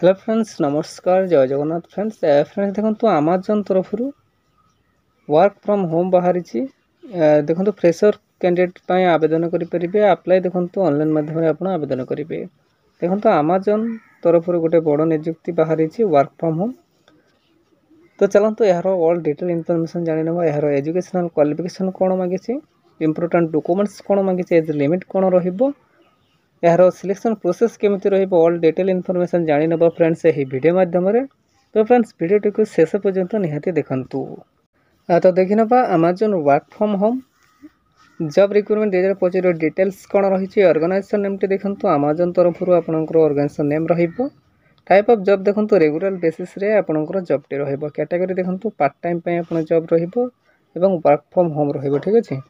Hello friends नमस्कार जय Jagannath friends देखो आमाजन तरफ वर्क फ्रॉम होम बाहरी देखो फ्रेशर कैंडिडेट आवेदन करेंगे अप्लाई देखो ऑनलाइन माध्यम आप आवेदन करेंगे। देखो आमाजन तरफ गोटे बड़ नियुक्ति बाहरी वर्क फ्रॉम होम। तो चलते यार ऑल डिटेल इनफॉरमेशन जानी ना यार एजुकेशनल क्वालिफिकेशन कौन मांगी इंपोर्टेंट डॉक्यूमेंट्स कौन मांगी एज लिमिट कौन रहिबो यार सिलेक्शन प्रोसेस केमिति रहिबो ऑल डिटेल इनफॉरमेशन जानी नबा फ्रेंड्स यही वीडियो माध्यम रे। तो फ्रेंड्स वीडियो को शेष पर्यंत निहाती देखंतु। तो देखि नबा Amazon work from home job recruitment 2025 details कौन रही ऑर्गेनाइजेशन नेम टी देखंतु अमेजन तरफ आपनकर ऑर्गेनाइजेशन नेम रहिबो। टाइप ऑफ जॉब देखंतु रेगुलर बेसिस रे आपनकर जॉब टी रहिबो। कैटेगरी देखंतु पार्ट टाइम पे आपन जॉब रहिबो एवं वर्क फ्रॉम होम रहिबो। ठीक अछि।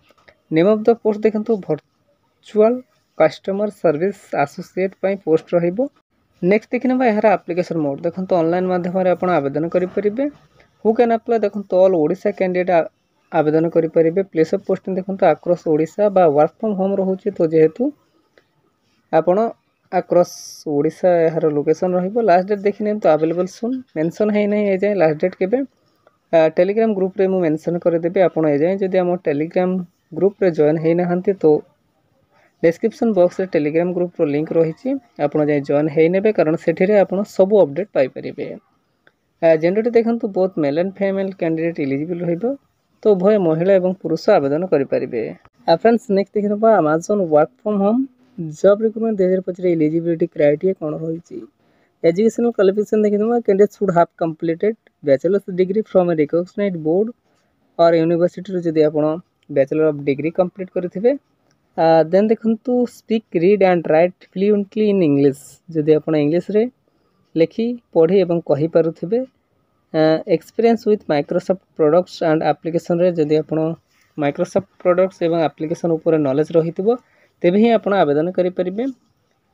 नेम ऑफ द पोस्ट देखंतु वर्चुअल कस्टमर सर्विस एसोसिएट पाई पोस्ट रहिबो। नेक्स्ट देखि नबा यार एप्लिकेशन मोड देखंतु ऑनलाइन माध्यम रे आपण आवेदन करि परिबे। हु कैन अप्लाई देखंतु ऑल ओडिशा कैंडिडेट आवेदन करि परिबे। प्लेस ऑफ पोस्टिंग देखंतु अक्रॉस ओडिशा बा वर्क फ्रॉम होम रहउची तो जेहेतु आपण अक्रॉस ओडिशा यार लोकेशन रहिबो। लास्ट डेट देखि नेम तो अवेलेबल सुन मेंशन है नै ए जाय लास्ट डेट केबे टेलीग्राम ग्रुप रे मु मेंशन कर देबे। आपण ए जाय जदि हम टेलीग्राम ग्रुप रे जॉइन है नहंती तो डिस्क्रिप्शन बॉक्स रे टेलीग्राम ग्रुप रो लिंक रही आपड़ जाए जॉइन है ने कारण से सब अपडेट पाइपर। जेंडर देखंतु both male and female candidate eligible रहिबो तो उभय महिला एवं पुरुष आवेदन करेंगे। फ्रेंड्स नेक्स्ट देखि नबा Amazon work from home job recruitment 2025 eligibility criteria कौन रही। एजुकेशनल क्वालिफिकेशन देखि नबा candidate should have completed bachelor's degree from a recognized board और यूनिवर्सिटी रो जदि आपण बैचलर ऑफ डिग्री कंप्लीट करथिबे। देन देखंतु speak read and write fluently in English जदि आपण इंग्लिश रे लेखि पढ़ी एवं कहि पारुथिबे। Experience with Microsoft products and application रे जदि आपण माइक्रोसॉफ्ट प्रोडक्ट्स एवं एप्लिकेशन ऊपर नॉलेज रहितबो तेबे ही आपण आवेदन करि परिबे।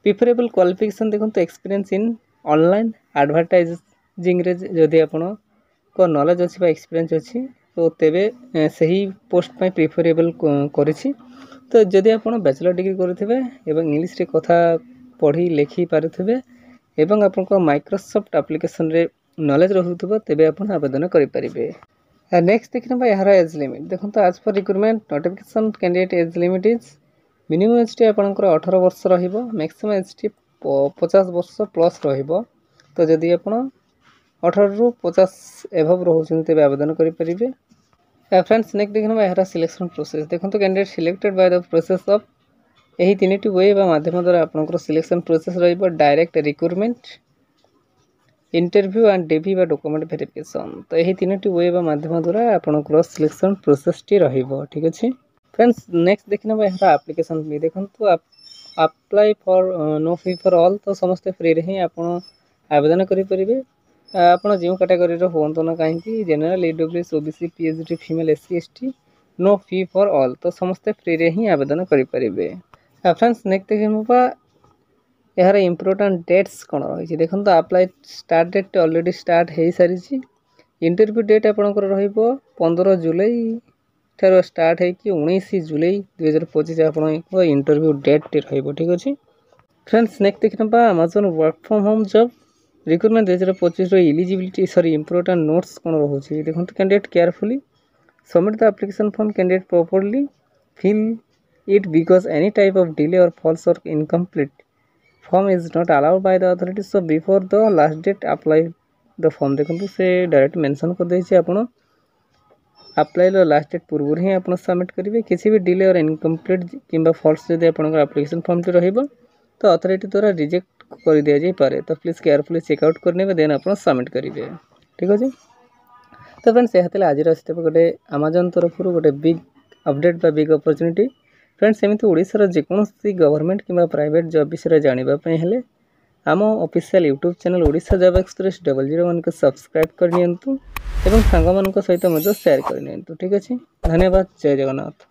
प्रिफरेबल क्वालिफिकेशन देखंतु एक्सपीरियंस इन ऑनलाइन एडवर्टाइजिंग रे जदि आपण को नॉलेज अछि बा एक्सपीरियंस अछि तो तेबे सही पोस्ट पय प्रिफरेबल करिछि। तो जदि आप बैचलर डिग्री करेंगे एवं इंग्लिश रे कथा पढ़ी लिखि पारुथिबे एवं आपनको माइक्रोसॉफ्ट एप्लिकेशन रे नॉलेज रहुथिबो तेबे आपण आवेदन करि परिबे। नेक्स्ट देखिनबा यार एज लिमिट देखंतु आज पर recruitment notification candidate age limit is minimum age T आपनकर 18 वर्ष रहिबो मैक्सिमम एज टी 50 वर्ष प्लस रहिबो। तो जदि आपण 18 रु 50 एभव रहउछन तेबे आवेदन करि परिबे। फ्रेंड्स नेक्स्ट देखिनबा यार सिलेक्शन प्रोसेस देखंतु candidate selected by the process of यही तीनटी वे बा माध्यम द्वारा आपनकर सिलेक्शन प्रोसेस रहिबो। Direct recruitment interview and DV बा डॉक्यूमेंट वेरिफिकेशन तो यही तीनटी वे बा माध्यम द्वारा आपनकर सिलेक्शन प्रोसेस टी रहिबो। ठीक अछि। फ्रेंड्स नेक्स्ट देखिनबा यार एप्लीकेशन भी देखंतु apply for no fee for all तो समस्त फ्री रे ही आपण आवेदन करि परिबे। आपण जो कैटेगरी रो होंतो ना कहीं general EWS OBC PHD female SC ST no fee for all तो समस्त फ्री रे ही आवेदन करि परिबे। फ्रेंड्स नेक्स्ट देखिनबा यार इंपोर्टेंट डेट्स कौन रही देखो apply start date already start हो सारी। इंटरव्यू डेट आपंकर रहिबो 15 जुलाई ठार स्टार्ट है कि 19 जुलाई 2025 आप इंटरव्यू डेट टी रहिबो। ठीक अछि। फ्रेंड्स नेक्स्ट देखिनबा Amazon work from home job recruitment 2025 eligibility sorry important notes कौन रही देखो candidate carefully submit the application form candidate properly fill it because any type of delay or false or incomplete form is not allowed by the authorities so before the last date apply the form देखो से direct mention कर देछि आपण apply लो last date पूर्व ही आपण submit करिवे। किसी भी डिले और इनकम्प्लीट किंबा फॉल्स जदि आपण एप्लिकेशन फॉर्म टी रहिबो तो अथॉरिटी द्वारा रिजेक्ट कर दिया जाई पारे तो प्लीज केयरफुली चेकआउट करने देन आपण सबमिट करिवे। ठीक अछि। तो फ्रेंड्स यहाते आज रस्ते गोटे अमेजन तरफ गोटे बिग अपडेट बा बिग अपॉर्चुनिटी। फ्रेंड्स एमती ओडिशार जेकोसी गवर्नमेंट किंबा प्राइवेट जॉब विषय जानापी हेले आम official YouTube channel Odisha job express 001 को सब्सक्राइब करनियंतु एवं सांग मान सहित शेयर करनियंतु। ठीक अछि। धन्यवाद। जय जगन्नाथ।